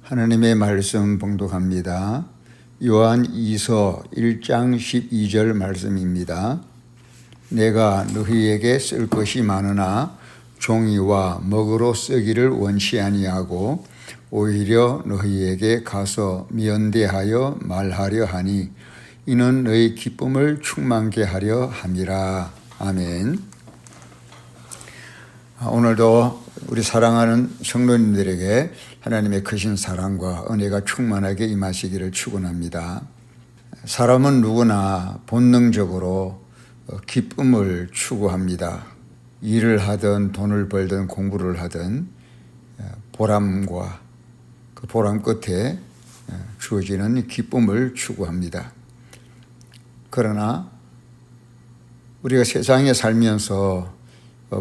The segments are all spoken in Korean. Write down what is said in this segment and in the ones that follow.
하나님의 말씀 봉독합니다. 요한 2서 1장 12절 말씀입니다. 내가 너희에게 쓸 것이 많으나 종이와 먹으로 쓰기를 원치 아니하고 오히려 너희에게 가서 면대하여 말하려 하니 이는 너희 기쁨을 충만케 하려 함이라. 아멘. 오늘도 우리 사랑하는 성도님들에게 하나님의 크신 사랑과 은혜가 충만하게 임하시기를 축원합니다. 사람은 누구나 본능적으로 기쁨을 추구합니다. 일을 하든 돈을 벌든 공부를 하든 보람과 그 보람 끝에 주어지는 기쁨을 추구합니다. 그러나 우리가 세상에 살면서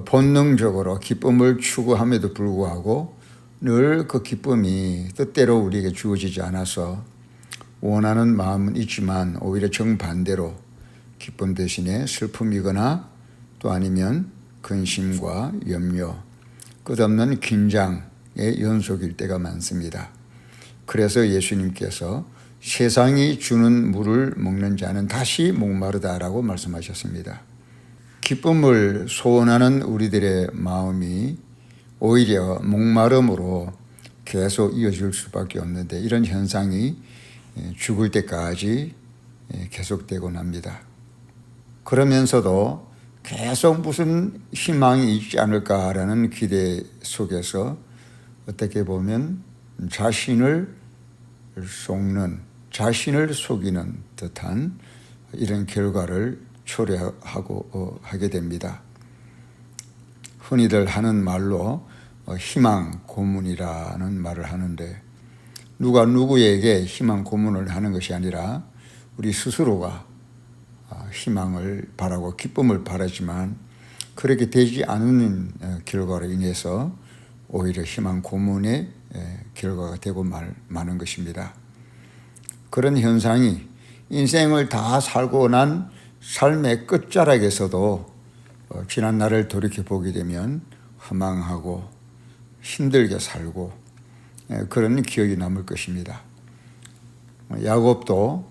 본능적으로 기쁨을 추구함에도 불구하고 늘 그 기쁨이 뜻대로 우리에게 주어지지 않아서 원하는 마음은 있지만 오히려 정반대로 기쁨 대신에 슬픔이거나 또 아니면 근심과 염려, 끝없는 긴장의 연속일 때가 많습니다. 그래서 예수님께서 세상이 주는 물을 먹는 자는 다시 목마르다라고 말씀하셨습니다. 기쁨을 소원하는 우리들의 마음이 오히려 목마름으로 계속 이어질 수밖에 없는데 이런 현상이 죽을 때까지 계속되곤 합니다. 그러면서도 계속 무슨 희망이 있지 않을까라는 기대 속에서 어떻게 보면 자신을 속이는 듯한 이런 결과를 초래하고 하게 됩니다. 흔히들 하는 말로 희망 고문이라는 말을 하는데 누가 누구에게 희망 고문을 하는 것이 아니라 우리 스스로가 희망을 바라고 기쁨을 바라지만 그렇게 되지 않는 결과로 인해서 오히려 희망 고문의 결과가 되고 마는 것입니다. 그런 현상이 인생을 다 살고 난 삶의 끝자락에서도 지난 날을 돌이켜보게 되면 허망하고 힘들게 살고 그런 기억이 남을 것입니다. 야곱도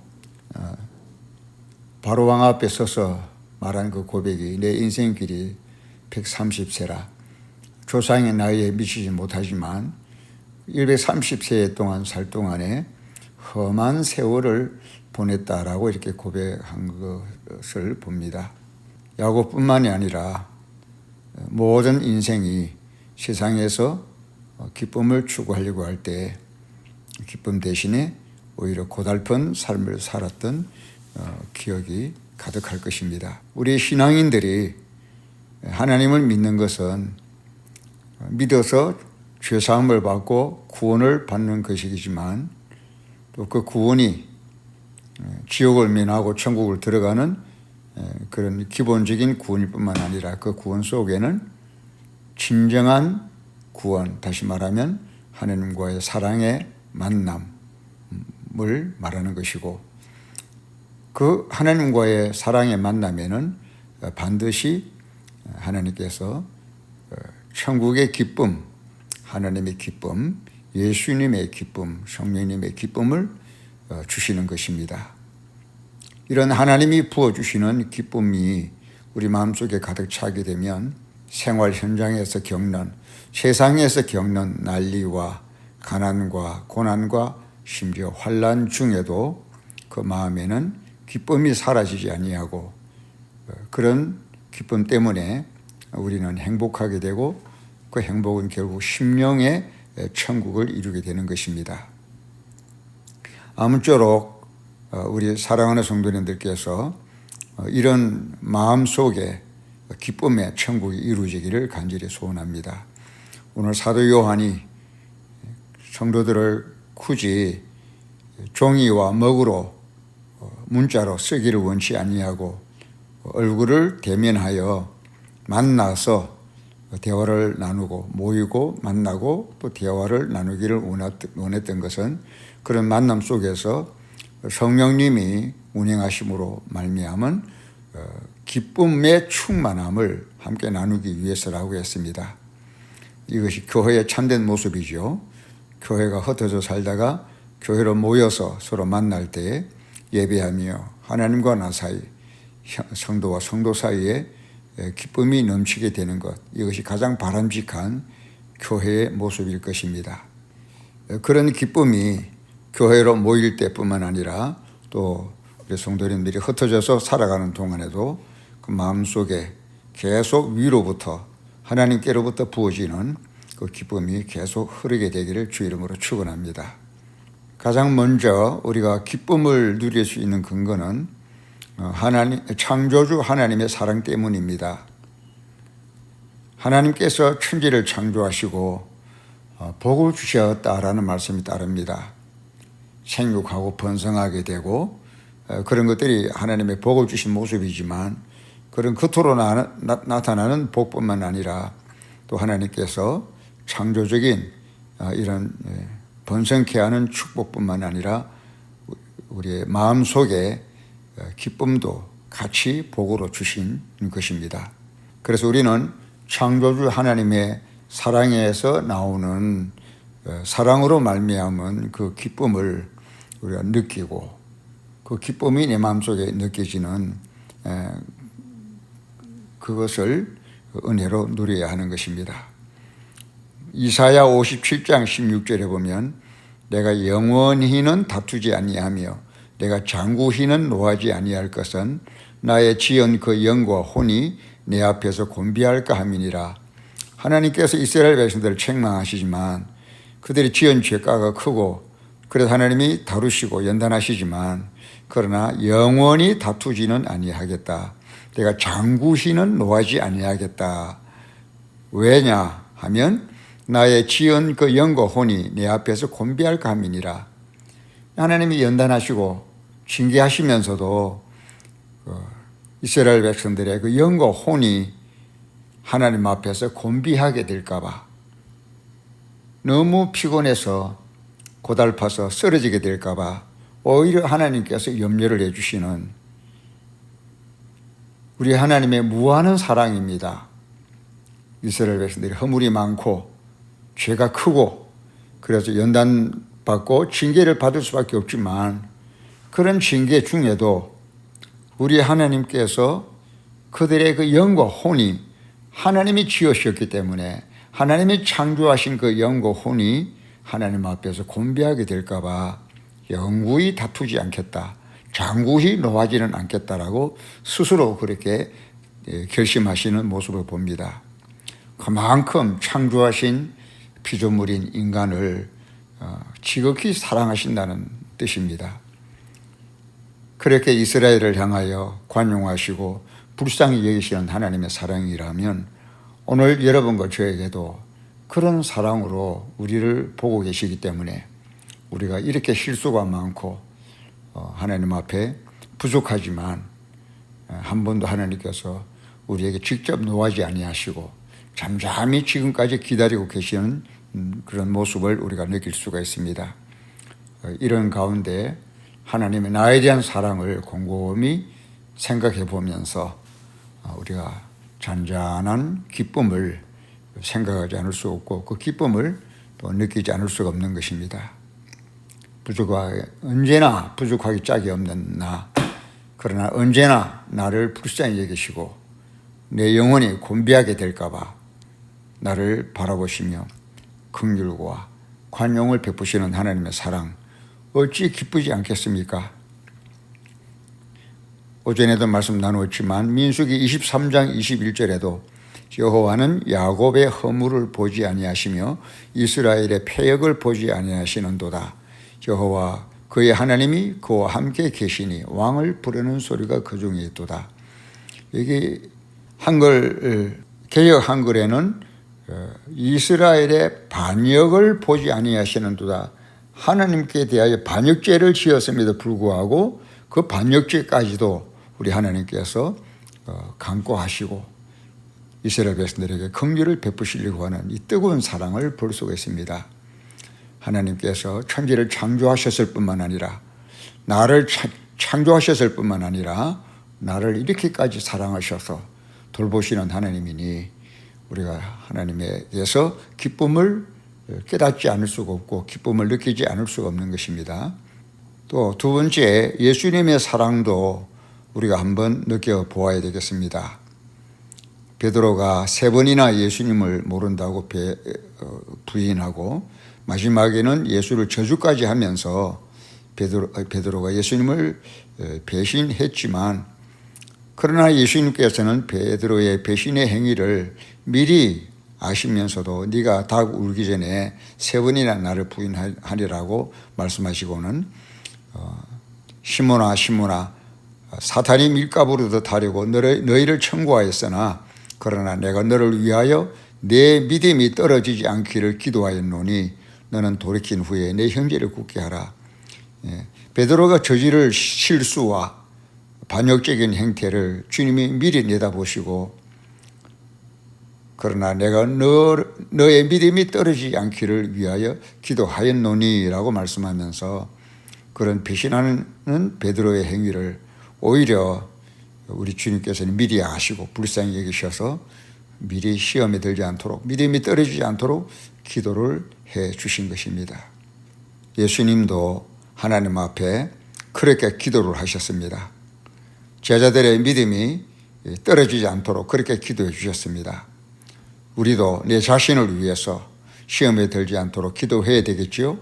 바로왕 앞에 서서 말한 그 고백이 내 인생길이 130세라 조상의 나이에 미치지 못하지만 130세 동안 살 동안에 험한 세월을 보냈다라고 이렇게 고백한 것을 봅니다. 야곱뿐만이 아니라 모든 인생이 세상에서 기쁨을 추구하려고 할 때 기쁨 대신에 오히려 고달픈 삶을 살았던 기억이 가득할 것입니다. 우리 신앙인들이 하나님을 믿는 것은 믿어서 죄사함을 받고 구원을 받는 것이지만 또 그 구원이 지옥을 면하고 천국을 들어가는 그런 기본적인 구원일 뿐만 아니라 그 구원 속에는 진정한 구원, 다시 말하면 하나님과의 사랑의 만남을 말하는 것이고 그 하나님과의 사랑의 만남에는 반드시 하나님께서 천국의 기쁨, 하나님의 기쁨, 예수님의 기쁨, 성령님의 기쁨을 주시는 것입니다. 이런 하나님이 부어주시는 기쁨이 우리 마음속에 가득 차게 되면 생활 현장에서 겪는, 세상에서 겪는 난리와 가난과 고난과 심지어 환난 중에도 그 마음에는 기쁨이 사라지지 아니하고 그런 기쁨 때문에 우리는 행복하게 되고 그 행복은 결국 심령의 천국을 이루게 되는 것입니다. 아무쪼록 우리 사랑하는 성도님들께서 이런 마음 속에 기쁨의 천국이 이루어지기를 간절히 소원합니다. 오늘 사도 요한이 성도들을 굳이 종이와 먹으로 문자로 쓰기를 원치 아니하고 얼굴을 대면하여 만나서 대화를 나누고 모이고 만나고 또 대화를 나누기를 원했던 것은 그런 만남 속에서 성령님이 운행하심으로 말미암은 기쁨의 충만함을 함께 나누기 위해서라고 했습니다. 이것이 교회의 참된 모습이죠. 교회가 흩어져 살다가 교회로 모여서 서로 만날 때 예배하며 하나님과 나 사이, 성도와 성도 사이에 기쁨이 넘치게 되는 것, 이것이 가장 바람직한 교회의 모습일 것입니다. 그런 기쁨이 교회로 모일 때뿐만 아니라 또 우리 성도님들이 흩어져서 살아가는 동안에도 그 마음속에 계속 위로부터 하나님께로부터 부어지는 그 기쁨이 계속 흐르게 되기를 주 이름으로 축원합니다. 가장 먼저 우리가 기쁨을 누릴 수 있는 근거는 창조주 하나님의 사랑 때문입니다. 하나님께서 천지를 창조하시고 복을 주셨다라는 말씀이 따릅니다. 생육하고 번성하게 되고 그런 것들이 하나님의 복을 주신 모습이지만 그런 겉으로 나타나는 복뿐만 아니라 또 하나님께서 창조적인 이런 번성케 하는 축복뿐만 아니라 우리의 마음속에 기쁨도 같이 복으로 주신 것입니다. 그래서 우리는 창조주 하나님의 사랑에서 나오는 사랑으로 말미암은 그 기쁨을 우리가 느끼고 그 기쁨이 내 마음속에 느껴지는 그것을 은혜로 누려야 하는 것입니다. 이사야 57장 16절에 보면 내가 영원히는 다투지 아니하며 내가 장구히는 노하지 아니할 것은 나의 지은 그 영과 혼이 내 앞에서 곤비할까 함이니라. 하나님께서 이스라엘 백성들을 책망하시지만 그들이 지은 죄가가 크고 그래서 하나님이 다루시고 연단하시지만 그러나 영원히 다투지는 아니하겠다. 내가 장구히는 노하지 아니하겠다. 왜냐 하면 나의 지은 그 영과 혼이 내 앞에서 곤비할까 함이니라. 하나님이 연단하시고 징계하시면서도 이스라엘 백성들의 그 영과 혼이 하나님 앞에서 곤비하게 될까 봐 너무 피곤해서 고달파서 쓰러지게 될까 봐 오히려 하나님께서 염려를 해주시는 우리 하나님의 무한한 사랑입니다. 이스라엘 백성들이 허물이 많고 죄가 크고 그래서 연단받고 징계를 받을 수밖에 없지만 그런 징계 중에도 우리 하나님께서 그들의 그 영과 혼이 하나님이 지으셨기 때문에 하나님이 창조하신 그 영과 혼이 하나님 앞에서 곤비하게 될까 봐 영구히 다투지 않겠다. 장구히 노하지는 않겠다라고 스스로 그렇게 결심하시는 모습을 봅니다. 그만큼 창조하신 피조물인 인간을 지극히 사랑하신다는 뜻입니다. 그렇게 이스라엘을 향하여 관용하시고 불쌍히 여기시는 하나님의 사랑이라면 오늘 여러분과 저에게도 그런 사랑으로 우리를 보고 계시기 때문에 우리가 이렇게 실수가 많고 하나님 앞에 부족하지만 한 번도 하나님께서 우리에게 직접 노하지 아니하시고 잠잠히 지금까지 기다리고 계시는 그런 모습을 우리가 느낄 수가 있습니다. 이런 가운데 하나님의 나에 대한 사랑을 곰곰이 생각해 보면서 우리가 잔잔한 기쁨을 생각하지 않을 수 없고 그 기쁨을 또 느끼지 않을 수가 없는 것입니다. 언제나 부족하기 짝이 없는 나, 그러나 언제나 나를 불쌍히 여기시고 내 영혼이 곤비하게 될까 봐 나를 바라보시며 긍휼과 관용을 베푸시는 하나님의 사랑 어찌 기쁘지 않겠습니까? 오전에도 말씀 나누었지만 민수기 23장 21절에도 여호와는 야곱의 허물을 보지 아니하시며 이스라엘의 패역을 보지 아니하시는도다. 여호와 그의 하나님이 그와 함께 계시니 왕을 부르는 소리가 그 중에 있도다. 여기 한글 개역 한글에는 이스라엘의 반역을 보지 아니하시는도다. 하나님께 대하여 반역죄를 지었음에도 불구하고 그 반역죄까지도 우리 하나님께서 강구하시고 이스라엘 백성들에게 긍휼을 베푸시려고 하는 이 뜨거운 사랑을 볼 수가 있습니다. 하나님께서 천지를 창조하셨을 뿐만 아니라 나를 창조하셨을 뿐만 아니라 나를 이렇게까지 사랑하셔서 돌보시는 하나님이니 우리가 하나님에 대해서 기쁨을 깨닫지 않을 수가 없고 기쁨을 느끼지 않을 수가 없는 것입니다. 또 두 번째, 예수님의 사랑도 우리가 한번 느껴보아야 되겠습니다. 베드로가 3번이나 예수님을 모른다고 부인하고 마지막에는 예수를 저주까지 하면서 베드로가 예수님을 배신했지만, 그러나 예수님께서는 베드로의 배신의 행위를 미리 아시면서도 네가 닭 울기 전에 3번이나 나를 부인하리라고 말씀하시고는 시몬아 시몬아 사탄이 밀가부르듯 하려고 너희를 청구하였으나 그러나 내가 너를 위하여 내 믿음이 떨어지지 않기를 기도하였노니 너는 돌이킨 후에 내 형제를 굳게 하라. 베드로가 저지를 실수와 반역적인 행태를 주님이 미리 내다보시고 그러나 내가 너의 믿음이 떨어지지 않기를 위하여 기도하였노니 라고 말씀하면서 그런 배신하는 베드로의 행위를 오히려 우리 주님께서는 미리 아시고 불쌍히 여기셔서 미리 시험에 들지 않도록, 믿음이 떨어지지 않도록 기도를 해 주신 것입니다. 예수님도 하나님 앞에 그렇게 기도를 하셨습니다. 제자들의 믿음이 떨어지지 않도록 그렇게 기도해 주셨습니다. 우리도 내 자신을 위해서 시험에 들지 않도록 기도해야 되겠지요.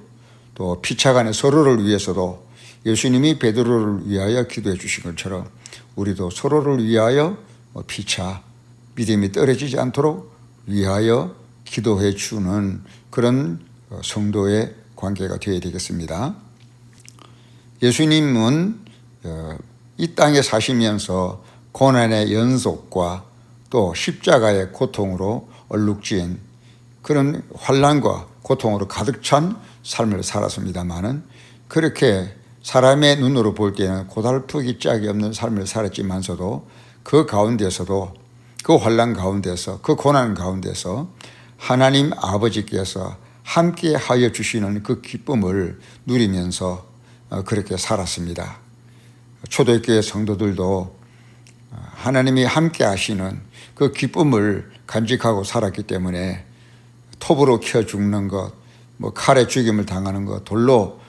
또 피차간의 서로를 위해서도 예수님이 베드로를 위하여 기도해 주신 것처럼 우리도 서로를 위하여 피차 믿음이 떨어지지 않도록 위하여 기도해 주는 그런 성도의 관계가 되어야 되겠습니다. 예수님은 이 땅에 사시면서 고난의 연속과 또 십자가의 고통으로 얼룩진 그런 환난과 고통으로 가득 찬 삶을 살았습니다마는, 그렇게 사람의 눈으로 볼 때는 고달프기 짝이 없는 삶을 살았지만서도 그 가운데서도, 그 환난 가운데서, 그 고난 가운데서 하나님 아버지께서 함께 하여 주시는 그 기쁨을 누리면서 그렇게 살았습니다. 초대교회 성도들도 하나님이 함께 하시는 그 기쁨을 간직하고 살았기 때문에 톱으로 켜 죽는 것, 칼에 죽임을 당하는 것, 돌로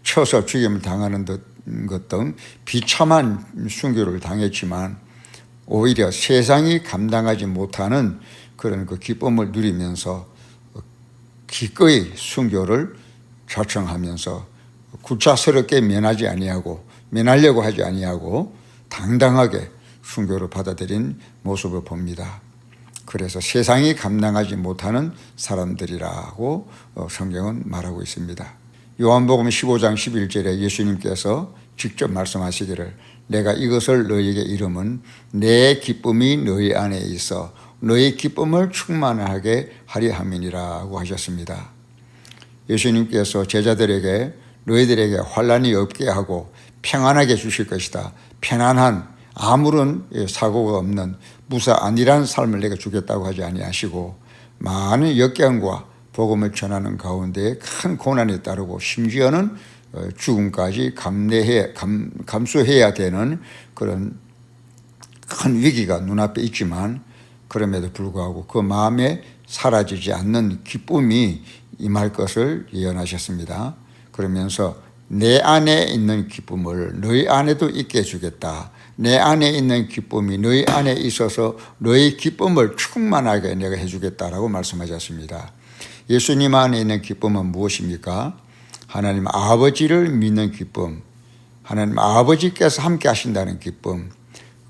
쳐서 죽임을 당하는 것 등 비참한 순교를 당했지만 오히려 세상이 감당하지 못하는 그런 그 기쁨을 누리면서 기꺼이 순교를 자청하면서 구차스럽게 면하려고 하지 아니하고 당당하게 순교를 받아들인 모습을 봅니다. 그래서 세상이 감당하지 못하는 사람들이라고 성경은 말하고 있습니다. 요한복음 15장 11절에 예수님께서 직접 말씀하시기를 내가 이것을 너희에게 이름은 내 기쁨이 너희 안에 있어 너희 기쁨을 충만하게 하려 함이니라고 하셨습니다. 예수님께서 제자들에게 너희들에게 환난이 없게 하고 평안하게 주실 것이다. 편안한 아무런 사고가 없는 무사 안일한 삶을 내가 주겠다고 하지 아니하시고 많은 역경과 복음을 전하는 가운데 큰 고난이 따르고 심지어는 죽음까지 감수해야 되는 그런 큰 위기가 눈앞에 있지만 그럼에도 불구하고 그 마음에 사라지지 않는 기쁨이 임할 것을 예언하셨습니다. 그러면서 내 안에 있는 기쁨을 너희 안에도 있게 해주겠다. 내 안에 있는 기쁨이 너희 안에 있어서 너희 기쁨을 충만하게 내가 해주겠다라고 말씀하셨습니다. 예수님 안에 있는 기쁨은 무엇입니까? 하나님 아버지를 믿는 기쁨, 하나님 아버지께서 함께 하신다는 기쁨,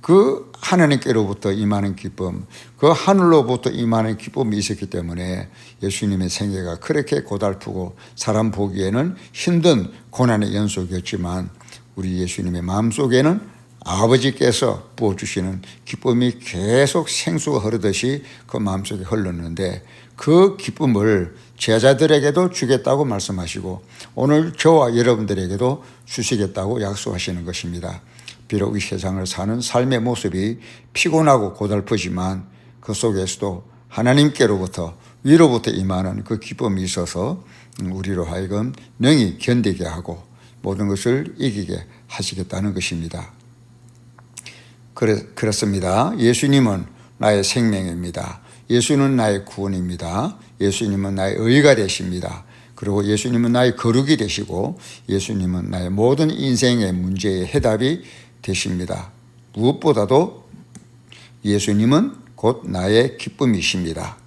그 하나님께로부터 임하는 기쁨, 그 하늘로부터 임하는 기쁨이 있었기 때문에 예수님의 생애가 그렇게 고달프고 사람 보기에는 힘든 고난의 연속이었지만 우리 예수님의 마음속에는 아버지께서 부어주시는 기쁨이 계속 생수가 흐르듯이 그 마음속에 흘렀는데 그 기쁨을 제자들에게도 주겠다고 말씀하시고 오늘 저와 여러분들에게도 주시겠다고 약속하시는 것입니다. 비록 이 세상을 사는 삶의 모습이 피곤하고 고달프지만 그 속에서도 하나님께로부터 위로부터 임하는 그 기쁨이 있어서 우리로 하여금 능히 견디게 하고 모든 것을 이기게 하시겠다는 것입니다. 그렇습니다. 예수님은 나의 생명입니다. 예수는 나의 구원입니다. 예수님은 나의 의가 되십니다. 그리고 예수님은 나의 거룩이 되시고 예수님은 나의 모든 인생의 문제의 해답이 되십니다. 무엇보다도 예수님은 곧 나의 기쁨이십니다.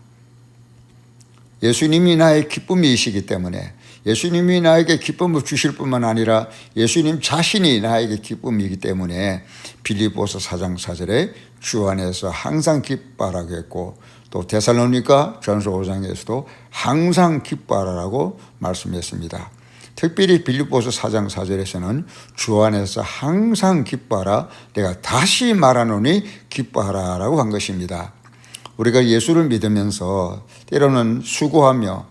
예수님이 나의 기쁨이시기 때문에 예수님이 나에게 기쁨을 주실 뿐만 아니라 예수님 자신이 나에게 기쁨이기 때문에 빌립보서 4장 4절에 주 안에서 항상 기뻐하라고 했고 또 데살로니가 전서 5장에서도 항상 기뻐하라고 말씀했습니다. 특별히 빌립보서 4장 4절에서는 주 안에서 항상 기뻐하라 내가 다시 말하노니 기뻐하라라고 한 것입니다. 우리가 예수를 믿으면서 때로는 수고하며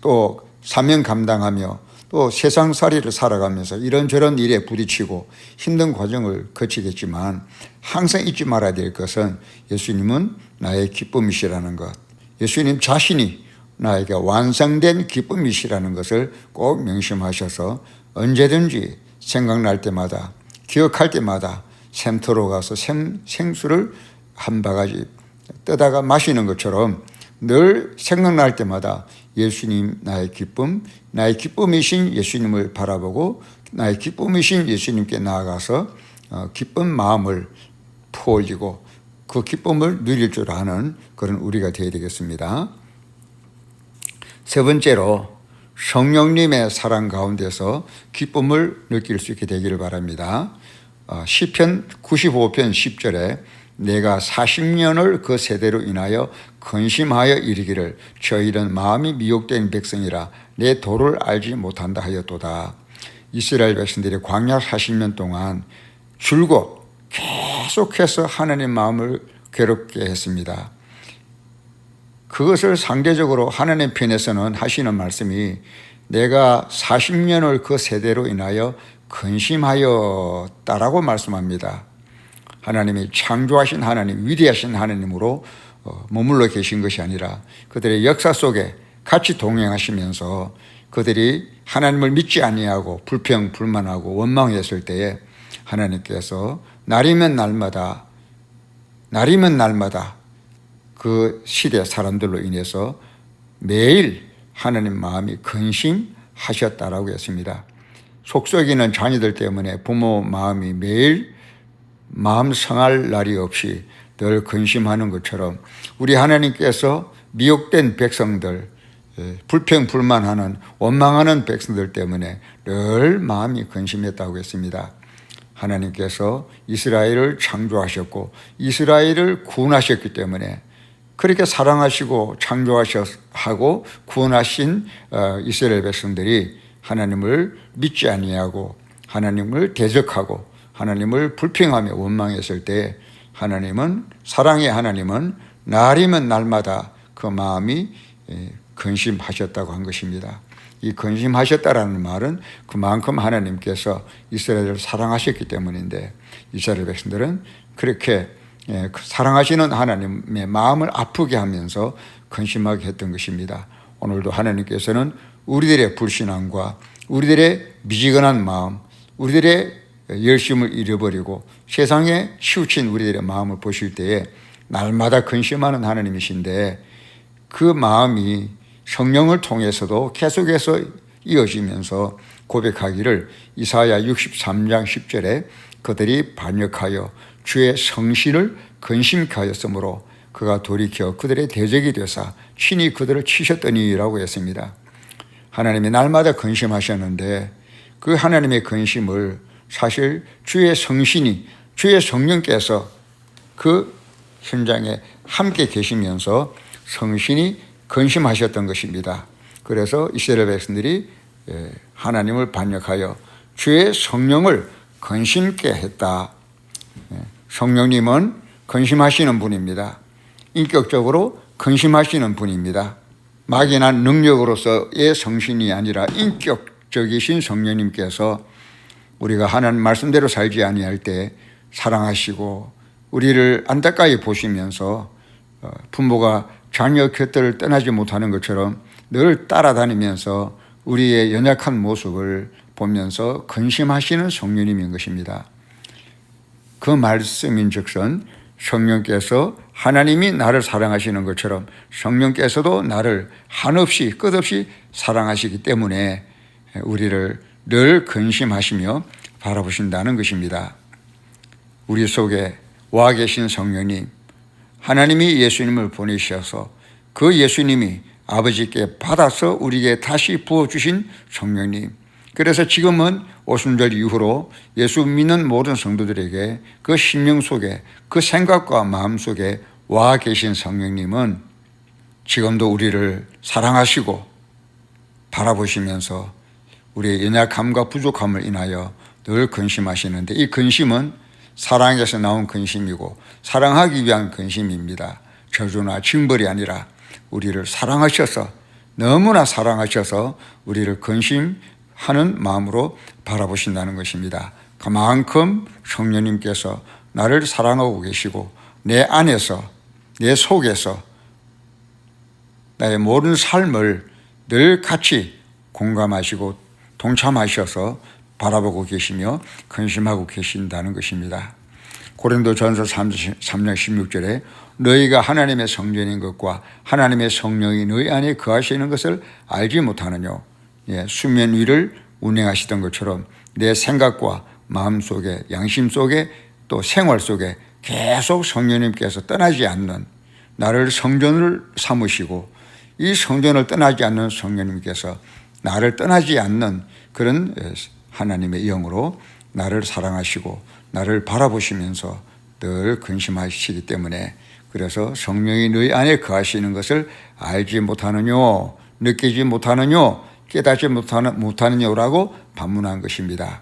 또 사명 감당하며 또 세상살이를 살아가면서 이런저런 일에 부딪히고 힘든 과정을 거치겠지만 항상 잊지 말아야 될 것은 예수님은 나의 기쁨이시라는 것, 예수님 자신이 나에게 완성된 기쁨이시라는 것을 꼭 명심하셔서 언제든지 생각날 때마다 기억할 때마다 샘터로 가서 생수를 한 바가지 떠다가 마시는 것처럼 늘 생각날 때마다 예수님 나의 기쁨, 나의 기쁨이신 예수님을 바라보고 나의 기쁨이신 예수님께 나아가서 기쁜 마음을 퍼올리고 그 기쁨을 누릴 줄 아는 그런 우리가 되어야 되겠습니다. 세 번째로 성령님의 사랑 가운데서 기쁨을 느낄 수 있게 되기를 바랍니다. 시편 95편 10절에 내가 40년을 그 세대로 인하여 근심하여 이르기를 저희는 마음이 미혹된 백성이라 내 도를 알지 못한다 하였도다. 이스라엘 백성들이 광야 40년 동안 줄곧 계속해서 하나님 마음을 괴롭게 했습니다. 그것을 상대적으로 하나님 편에서는 하시는 말씀이 내가 40년을 그 세대로 인하여 근심하였다라고 말씀합니다. 하나님이 창조하신 하나님, 위대하신 하나님으로 머물러 계신 것이 아니라 그들의 역사 속에 같이 동행하시면서 그들이 하나님을 믿지 아니하고 불평, 불만하고 원망했을 때에 하나님께서 날이면 날마다 그 시대 사람들로 인해서 매일 하나님 마음이 근심하셨다라고 했습니다. 속썩이는 자녀들 때문에 부모 마음이 매일 마음 상할 날이 없이 늘 근심하는 것처럼 우리 하나님께서 미혹된 백성들, 불평 불만하는 원망하는 백성들 때문에 늘 마음이 근심했다고 했습니다. 하나님께서 이스라엘을 창조하셨고 이스라엘을 구원하셨기 때문에 그렇게 사랑하시고 창조하고 구원하신 이스라엘 백성들이 하나님을 믿지 아니하고 하나님을 대적하고 하나님을 불평하며 원망했을 때 하나님은 사랑의 하나님은 날이면 날마다 그 마음이 근심하셨다고 한 것입니다. 이 근심하셨다라는 말은 그만큼 하나님께서 이스라엘을 사랑하셨기 때문인데 이스라엘 백성들은 그렇게 사랑하시는 하나님의 마음을 아프게 하면서 근심하게 했던 것입니다. 오늘도 하나님께서는 우리들의 불신앙과 우리들의 미지근한 마음, 우리들의 열심을 잃어버리고 세상에 치우친 우리들의 마음을 보실 때에 날마다 근심하는 하나님이신데 그 마음이 성령을 통해서도 계속해서 이어지면서 고백하기를 이사야 63장 10절에 그들이 반역하여 주의 성신을 근심케 하였으므로 그가 돌이켜 그들의 대적이 되사 친히 그들을 치셨더니라고 했습니다. 하나님이 날마다 근심하셨는데 그 하나님의 근심을 사실 주의 성신이 주의 성령께서 그 현장에 함께 계시면서 성신이 근심하셨던 것입니다. 그래서 이스라엘 백성들이 하나님을 반역하여 주의 성령을 근심케 했다. 성령님은 근심하시는 분입니다. 인격적으로 근심하시는 분입니다. 막연한 능력으로서의 성신이 아니라 인격적이신 성령님께서 우리가 하나님 말씀대로 살지 아니할 때 사랑하시고 우리를 안타까이 보시면서 부모가 자녀 곁을 떠나지 못하는 것처럼 늘 따라다니면서 우리의 연약한 모습을 보면서 근심하시는 성령님인 것입니다. 그 말씀인 즉슨 성령께서 하나님이 나를 사랑하시는 것처럼 성령께서도 나를 한없이 끝없이 사랑하시기 때문에 우리를 늘 근심하시며 바라보신다는 것입니다. 우리 속에 와 계신 성령님, 하나님이 예수님을 보내셔서 그 예수님이 아버지께 받아서 우리에게 다시 부어주신 성령님, 그래서 지금은 오순절 이후로 예수 믿는 모든 성도들에게 그 심령 속에 그 생각과 마음 속에 와 계신 성령님은 지금도 우리를 사랑하시고 바라보시면서 우리의 연약함과 부족함을 인하여 늘 근심하시는데, 이 근심은 사랑에서 나온 근심이고 사랑하기 위한 근심입니다. 저주나 징벌이 아니라 우리를 사랑하셔서, 너무나 사랑하셔서 우리를 근심하는 마음으로 바라보신다는 것입니다. 그만큼 성령님께서 나를 사랑하고 계시고 내 안에서, 내 속에서 나의 모든 삶을 늘 같이 공감하시고 동참하셔서 바라보고 계시며 근심하고 계신다는 것입니다. 고린도전서 3장 16절에 너희가 하나님의 성전인 것과 하나님의 성령이 너희 안에 거하시는 것을 알지 못하느뇨. 수면 위를 운행하시던 것처럼 내 생각과 마음 속에, 양심 속에, 또 생활 속에 계속 성령님께서 떠나지 않는, 나를 성전을 삼으시고 이 성전을 떠나지 않는 성령님께서 나를 떠나지 않는 그런 하나님의 영으로 나를 사랑하시고 나를 바라보시면서 늘 근심하시기 때문에, 그래서 성령이 너희 안에 거하시는 것을 알지 못하느뇨, 느끼지 못하느뇨, 깨닫지 못하느뇨라고 반문한 것입니다.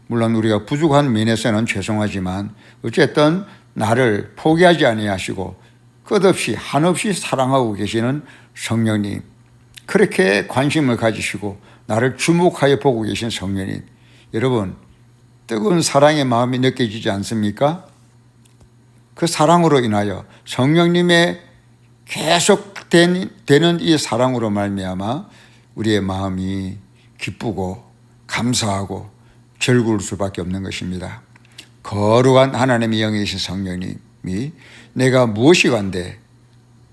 물론 우리가 부족한 면에서는 죄송하지만 어쨌든 나를 포기하지 아니하시고 끝없이 한없이 사랑하고 계시는 성령님, 그렇게 관심을 가지시고 나를 주목하여 보고 계신 성령님, 여러분 뜨거운 사랑의 마음이 느껴지지 않습니까? 그 사랑으로 인하여 성령님의 계속되는 이 사랑으로 말미암아 우리의 마음이 기쁘고 감사하고 즐거울 수밖에 없는 것입니다. 거룩한 하나님의 영이신 성령님이 내가 무엇이간데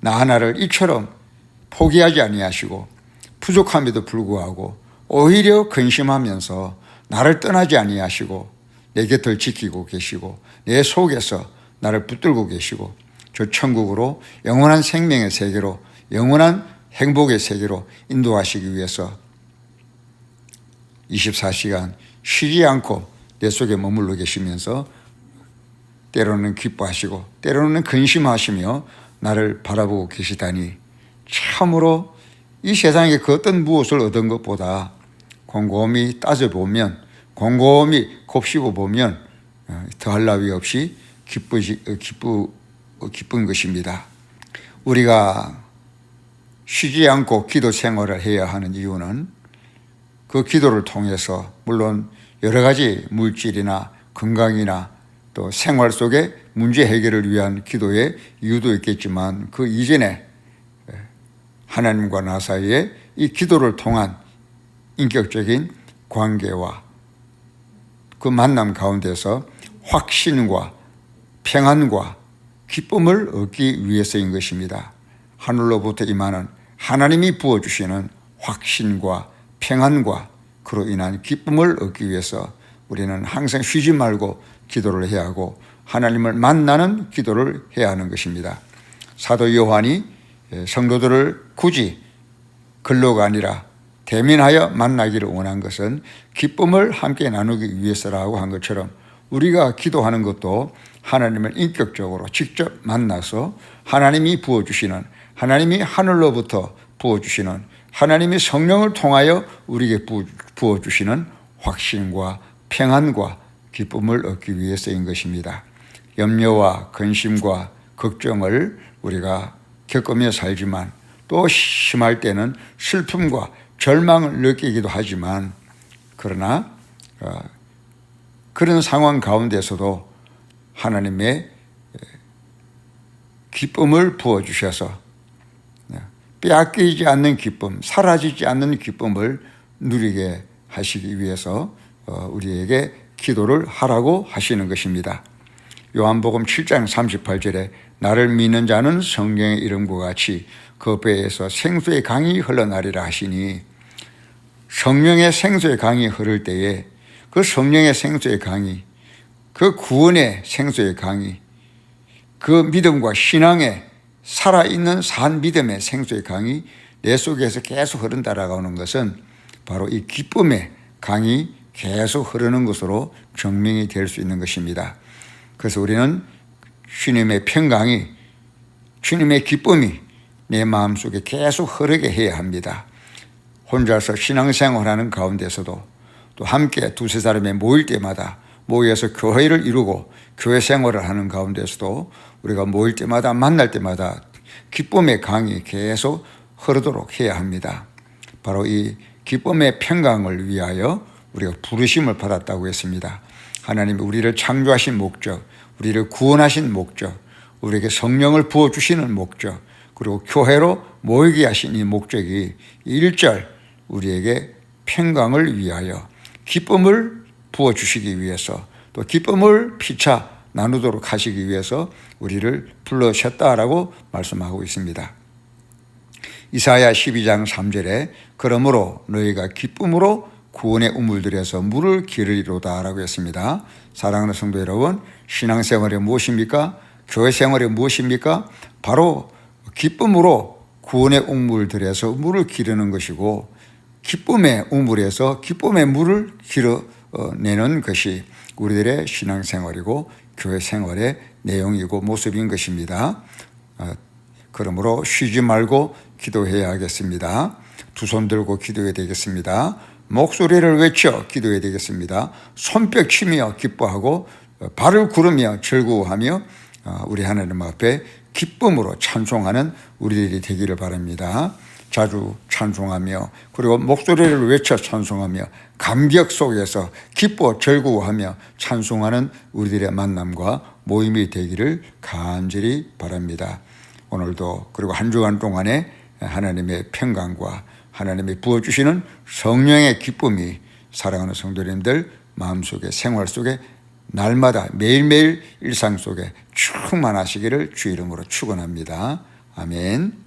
나 하나를 이처럼 포기하지 아니하시고 부족함에도 불구하고 오히려 근심하면서 나를 떠나지 아니하시고 내 곁을 지키고 계시고 내 속에서 나를 붙들고 계시고 저 천국으로, 영원한 생명의 세계로, 영원한 행복의 세계로 인도하시기 위해서 24시간 쉬지 않고 내 속에 머물러 계시면서 때로는 기뻐하시고 때로는 근심하시며 나를 바라보고 계시다니, 참으로 이 세상에 그 어떤 무엇을 얻은 것보다 곰곰이 따져보면, 곰곰이 곱씹어 보면 더할 나위 없이 기쁜 것입니다. 우리가 쉬지 않고 기도 생활을 해야 하는 이유는 그 기도를 통해서 물론 여러 가지 물질이나 건강이나 또 생활 속의 문제 해결을 위한 기도의 이유도 있겠지만, 그 이전에 하나님과 나 사이에 이 기도를 통한 인격적인 관계와 그 만남 가운데서 확신과 평안과 기쁨을 얻기 위해서인 것입니다. 하늘로부터 임하는 하나님이 부어주시는 확신과 평안과 그로 인한 기쁨을 얻기 위해서 우리는 항상 쉬지 말고 기도를 해야 하고 하나님을 만나는 기도를 해야 하는 것입니다. 사도 요한이 성도들을 굳이 근로가 아니라 대면하여 만나기를 원한 것은 기쁨을 함께 나누기 위해서라고 한 것처럼, 우리가 기도하는 것도 하나님을 인격적으로 직접 만나서 하나님이 부어주시는, 하나님이 하늘로부터 부어주시는, 하나님이 성령을 통하여 우리에게 부어주시는 확신과 평안과 기쁨을 얻기 위해서인 것입니다. 염려와 근심과 걱정을 우리가 겪으며 살지만 또 심할 때는 슬픔과 절망을 느끼기도 하지만, 그러나 그런 상황 가운데서도 하나님의 기쁨을 부어주셔서 빼앗기지 않는 기쁨, 사라지지 않는 기쁨을 누리게 하시기 위해서 우리에게 기도를 하라고 하시는 것입니다. 요한복음 7장 38절에 나를 믿는 자는 성령의 이름과 같이 그 배에서 생수의 강이 흘러나리라 하시니, 성령의 생수의 강이 흐를 때에 그 성령의 생수의 강이, 그 구원의 생수의 강이, 그 믿음과 신앙의 살아있는 산 믿음의 생수의 강이 내 속에서 계속 흐른다라고 하는 것은 바로 이 기쁨의 강이 계속 흐르는 것으로 증명이 될 수 있는 것입니다. 그래서 우리는 주님의 평강이, 주님의 기쁨이 내 마음속에 계속 흐르게 해야 합니다. 혼자서 신앙생활하는 가운데서도 또 함께 두세 사람이 모일 때마다 모여서 교회를 이루고 교회 생활을 하는 가운데서도 우리가 모일 때마다 만날 때마다 기쁨의 강이 계속 흐르도록 해야 합니다. 바로 이 기쁨의 평강을 위하여 우리가 부르심을 받았다고 했습니다. 하나님이 우리를 창조하신 목적, 우리를 구원하신 목적, 우리에게 성령을 부어주시는 목적, 그리고 교회로 모이게 하신 이 목적이 1절 우리에게 평강을 위하여 기쁨을 부어주시기 위해서, 또 기쁨을 피차 나누도록 하시기 위해서 우리를 불러셨다라고 말씀하고 있습니다. 이사야 12장 3절에 그러므로 너희가 기쁨으로 구원의 우물들에서 물을 기르리로다 라고 했습니다. 사랑하는 성도 여러분, 신앙생활이 무엇입니까? 교회생활이 무엇입니까? 바로 기쁨으로 구원의 우물들에서 물을 기르는 것이고, 기쁨의 우물에서 기쁨의 물을 기르내는 것이 우리들의 신앙생활이고 교회생활의 내용이고 모습인 것입니다. 그러므로 쉬지 말고 기도해야 하겠습니다. 두 손 들고 기도해야 되겠습니다. 목소리를 외쳐 기도해야 되겠습니다. 손뼉 치며 기뻐하고 발을 구르며 즐거워하며 우리 하나님 앞에 기쁨으로 찬송하는 우리들이 되기를 바랍니다. 자주 찬송하며, 그리고 목소리를 외쳐 찬송하며 감격 속에서 기뻐 즐거워하며 찬송하는 우리들의 만남과 모임이 되기를 간절히 바랍니다. 오늘도 그리고 한 주간 동안에 하나님의 평강과 하나님이 부어주시는 성령의 기쁨이 사랑하는 성도님들 마음속에, 생활 속에 날마다 매일매일 일상 속에 충만하시기를 주 이름으로 축원합니다. 아멘.